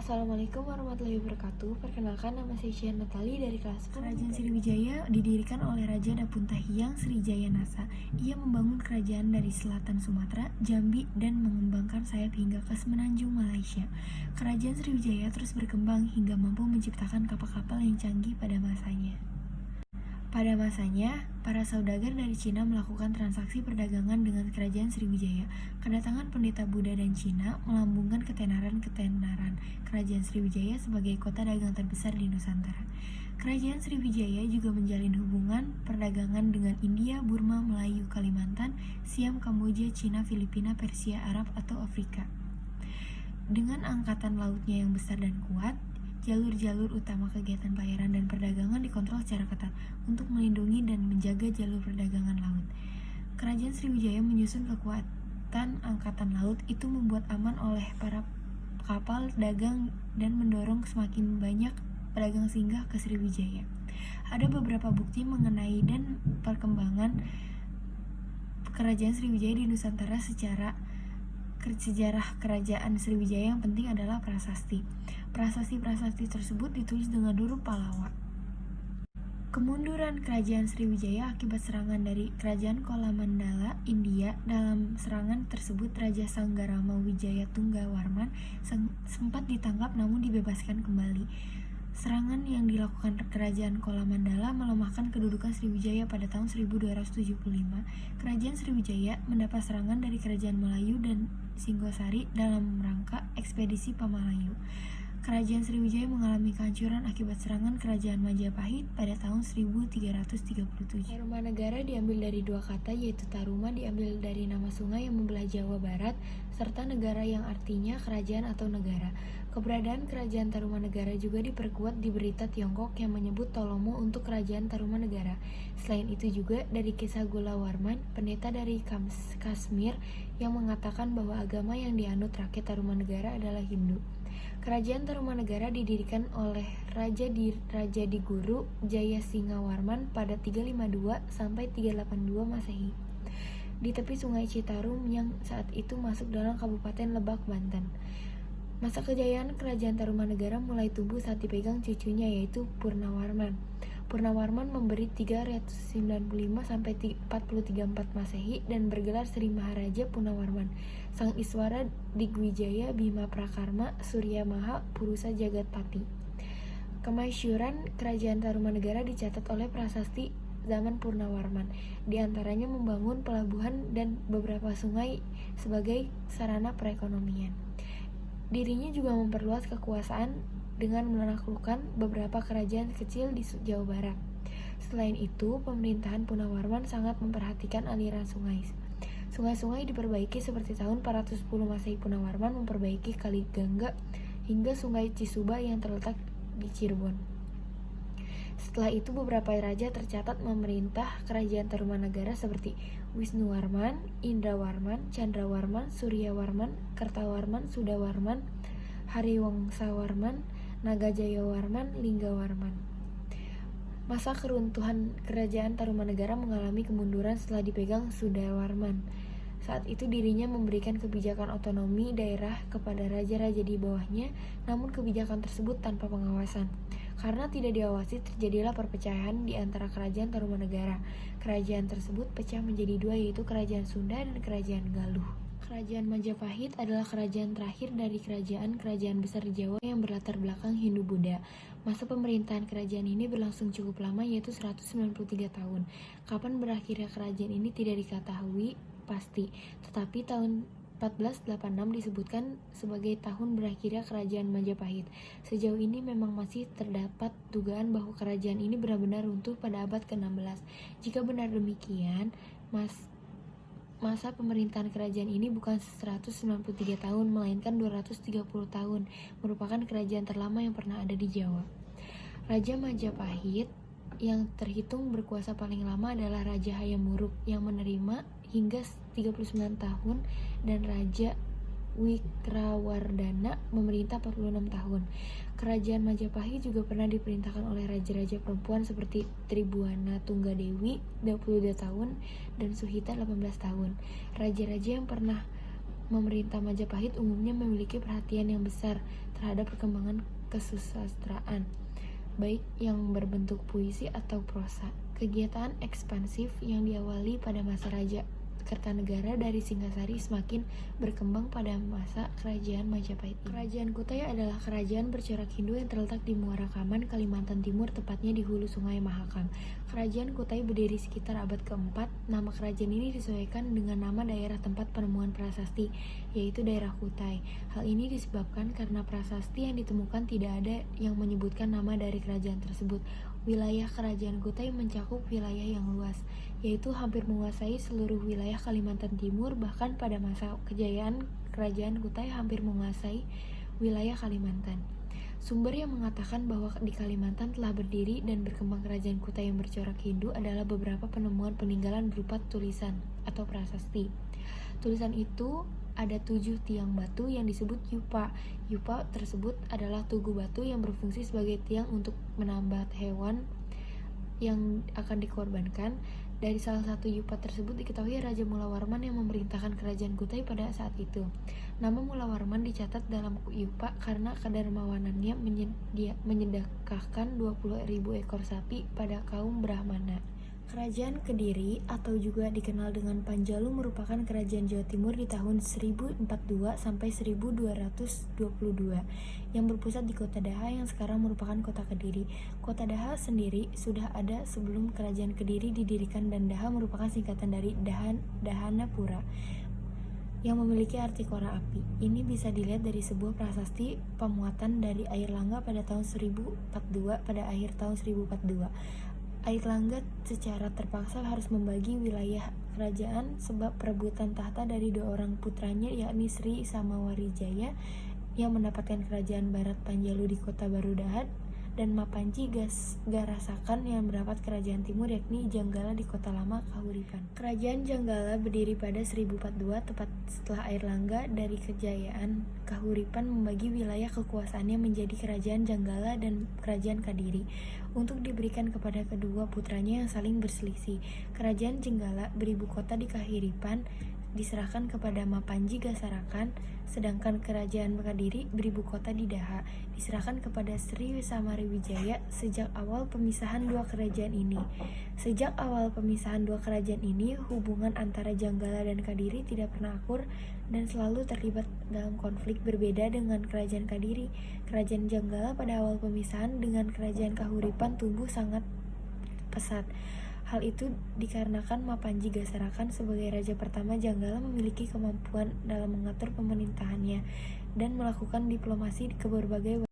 Assalamualaikum warahmatullahi wabarakatuh. Perkenalkan, nama saya Syian Natali dari kelas 10. Kerajaan Sriwijaya didirikan oleh Raja Dapuntahiang Sriwijaya Nasa. Ia membangun kerajaan dari selatan Sumatera, Jambi, dan mengembangkan sayap hingga ke semenanjung Malaysia. Kerajaan Sriwijaya terus berkembang hingga mampu menciptakan kapal-kapal yang canggih pada masanya. Pada masanya, para saudagar dari Cina melakukan transaksi perdagangan dengan kerajaan Sriwijaya. Kedatangan pendeta Buddha dan Cina melambungkan ketenaran kerajaan Sriwijaya sebagai kota dagang terbesar di Nusantara. Kerajaan Sriwijaya juga menjalin hubungan perdagangan dengan India, Burma, Melayu, Kalimantan, Siam, Kamboja, Cina, Filipina, Persia, Arab, atau Afrika. Dengan angkatan lautnya yang besar dan kuat, jalur-jalur utama kegiatan pelayaran dan perdagangan dikontrol secara ketat untuk melindungi dan menjaga jalur perdagangan laut. Kerajaan Sriwijaya menyusun kekuatan angkatan laut itu membuat aman oleh para kapal dagang dan mendorong semakin banyak pedagang singgah ke Sriwijaya. Ada beberapa bukti mengenai dan perkembangan kerajaan Sriwijaya di Nusantara. Sejarah kerajaan Sriwijaya yang penting adalah prasasti. Prasasti tersebut ditulis dengan huruf Pallawa. Kemunduran kerajaan Sriwijaya akibat serangan dari kerajaan Kolamandala, India. Dalam serangan tersebut, Raja Sanggarama Wijaya Tunggawarman sempat ditangkap namun dibebaskan kembali. Serangan yang dilakukan kerajaan Kolamandala melemahkan kedudukan Sriwijaya pada tahun 1275. Kerajaan Sriwijaya mendapat serangan dari kerajaan Melayu dan Singhosari dalam rangka ekspedisi Pamalayu. Kerajaan Sriwijaya mengalami kehancuran akibat serangan kerajaan Majapahit pada tahun 1337. Tarumanegara diambil dari dua kata, yaitu Taruma diambil dari nama sungai yang membelah Jawa Barat, serta negara yang artinya kerajaan atau negara. Keberadaan kerajaan Tarumanegara juga diperkuat di berita Tiongkok yang menyebut Tolomo untuk kerajaan Tarumanegara. Selain itu juga dari kisah Gula Warman, pendeta dari Kashmir, yang mengatakan bahwa agama yang dianut rakyat Tarumanegara adalah Hindu. Kerajaan Tarumanegara didirikan oleh Raja Diguru Jayasinghawarman pada 352 sampai 382 Masehi di tepi Sungai Citarum yang saat itu masuk dalam Kabupaten Lebak, Banten. Masa kejayaan kerajaan Tarumanegara mulai tumbuh saat dipegang cucunya, yaitu Purnawarman. Purnawarman memberi 395 sampai 434 Masehi dan bergelar Sri Maharaja Purnawarman. Sang Iswara Digwijaya Bima Prakarma Surya Maha Purusa Jagatpati. Kemasyhuran kerajaan Tarumanegara dicatat oleh prasasti zaman Purnawarman, di antaranya membangun pelabuhan dan beberapa sungai sebagai sarana perekonomian. Dirinya juga memperluas kekuasaan dengan menaklukkan beberapa kerajaan kecil di Jawa Barat. Selain itu, pemerintahan Purnawarman sangat memperhatikan aliran sungai. Sungai-sungai diperbaiki seperti tahun 410 Masehi. Purnawarman memperbaiki Kali Gangga hingga Sungai Cisuba yang terletak di Cirebon. Setelah itu, beberapa raja tercatat memerintah kerajaan Tarumanegara seperti Wisnuwarman, Indrawarman, Candrawarman, Suryawarman, Kertawarman, Sudawarman, Hariwangsawarman, Nagajayawarman, Linggawarman. Masa keruntuhan kerajaan Tarumanegara mengalami kemunduran setelah dipegang Sudawarman. Saat itu dirinya memberikan kebijakan otonomi daerah kepada raja-raja di bawahnya, namun kebijakan tersebut tanpa pengawasan. Karena tidak diawasi, terjadilah perpecahan di antara kerajaan Tarumanegara. Kerajaan tersebut pecah menjadi dua, yaitu Kerajaan Sunda dan Kerajaan Galuh. Kerajaan Majapahit adalah kerajaan terakhir dari kerajaan-kerajaan besar Jawa yang berlatar belakang Hindu-Buddha. Masa pemerintahan kerajaan ini berlangsung cukup lama, yaitu 193 tahun. Kapan berakhirnya kerajaan ini tidak diketahui pasti, tetapi tahun 1486 disebutkan sebagai tahun berakhirnya kerajaan Majapahit. Sejauh ini memang masih terdapat dugaan bahwa kerajaan ini benar-benar runtuh pada abad ke-16. Jika benar demikian, masa pemerintahan kerajaan ini bukan 193 tahun, melainkan 230 tahun, merupakan kerajaan terlama yang pernah ada di Jawa. Raja Majapahit yang terhitung berkuasa paling lama adalah Raja Hayam Wuruk yang menerima hingga 39 tahun, dan Raja Wikrawardhana memerintah 46 tahun. Kerajaan Majapahit juga pernah diperintahkan oleh raja-raja perempuan seperti Tribuana Tunggadewi 22 tahun dan Suhita 18 tahun. Raja-raja yang pernah Pemerintah Majapahit umumnya memiliki perhatian yang besar terhadap perkembangan kesusastraan, baik yang berbentuk puisi atau prosa. Kegiatan ekspansif yang diawali pada masa Raja Kertanegara dari Singasari semakin berkembang pada masa Kerajaan Majapahit. Kerajaan Kutai adalah kerajaan bercorak Hindu yang terletak di Muara Kaman, Kalimantan Timur, tepatnya di hulu Sungai Mahakam. Kerajaan Kutai berdiri sekitar abad keempat. Nama kerajaan ini disesuaikan dengan nama daerah tempat penemuan prasasti, yaitu daerah Kutai. Hal ini disebabkan karena prasasti yang ditemukan tidak ada yang menyebutkan nama dari kerajaan tersebut. Wilayah Kerajaan Kutai mencakup wilayah yang luas, yaitu hampir menguasai seluruh wilayah Kalimantan Timur. Bahkan pada masa kejayaan Kerajaan Kutai hampir menguasai wilayah Kalimantan. Sumber yang mengatakan bahwa di Kalimantan telah berdiri dan berkembang Kerajaan Kutai yang bercorak Hindu adalah beberapa penemuan peninggalan berupa tulisan atau prasasti. Tulisan itu ada 7 tiang batu yang disebut yupa. Yupa tersebut adalah tugu batu yang berfungsi sebagai tiang untuk menambah hewan yang akan dikorbankan. Dari salah satu yupa tersebut diketahui Raja Mulawarman yang memerintahkan Kerajaan Kutai pada saat itu. Nama Mulawarman dicatat dalam yupa karena kedermawanannya menyedekahkan 20.000 ekor sapi pada kaum Brahmana. Kerajaan Kediri atau juga dikenal dengan Panjalu merupakan kerajaan Jawa Timur di tahun 1042 sampai 1222 yang berpusat di Kota Daha yang sekarang merupakan Kota Kediri. Kota Daha sendiri sudah ada sebelum Kerajaan Kediri didirikan dan Daha merupakan singkatan dari Dahanapura yang memiliki arti kora api. Ini bisa dilihat dari sebuah prasasti pemuatan dari Air Langga pada tahun 1042 pada akhir tahun 1042. Air Langga secara terpaksa harus membagi wilayah kerajaan sebab perebutan tahta dari 2 orang putranya yakni Sri Samawarijaya yang mendapatkan kerajaan Barat Panjalu di Kota Baru Dahad dan Mapanji Garasakan yang mendapat kerajaan timur yakni Janggala di Kota Lama Kahuripan. Kerajaan Janggala berdiri pada 1042 tepat setelah Air Langga. Dari kejayaan Kahuripan membagi wilayah kekuasaannya menjadi Kerajaan Janggala dan Kerajaan Kadiri untuk diberikan kepada kedua putranya yang saling berselisih. Kerajaan Jenggala beribu kota di Kahuripan diserahkan kepada Mapanji Gasarakan, sedangkan Kerajaan Kadiri beribu kota di Daha diserahkan kepada Sri Samariwijaya. Sejak awal pemisahan dua kerajaan ini, hubungan antara Janggala dan Kadiri tidak pernah akur dan selalu terlibat dalam konflik. Berbeda dengan Kerajaan Kadiri, Kerajaan Janggala pada awal pemisahan dengan Kerajaan Kahuripan tumbuh sangat pesat. Hal itu dikarenakan Mapanji Gasarakan sebagai raja pertama Janggala memiliki kemampuan dalam mengatur pemerintahannya dan melakukan diplomasi ke berbagai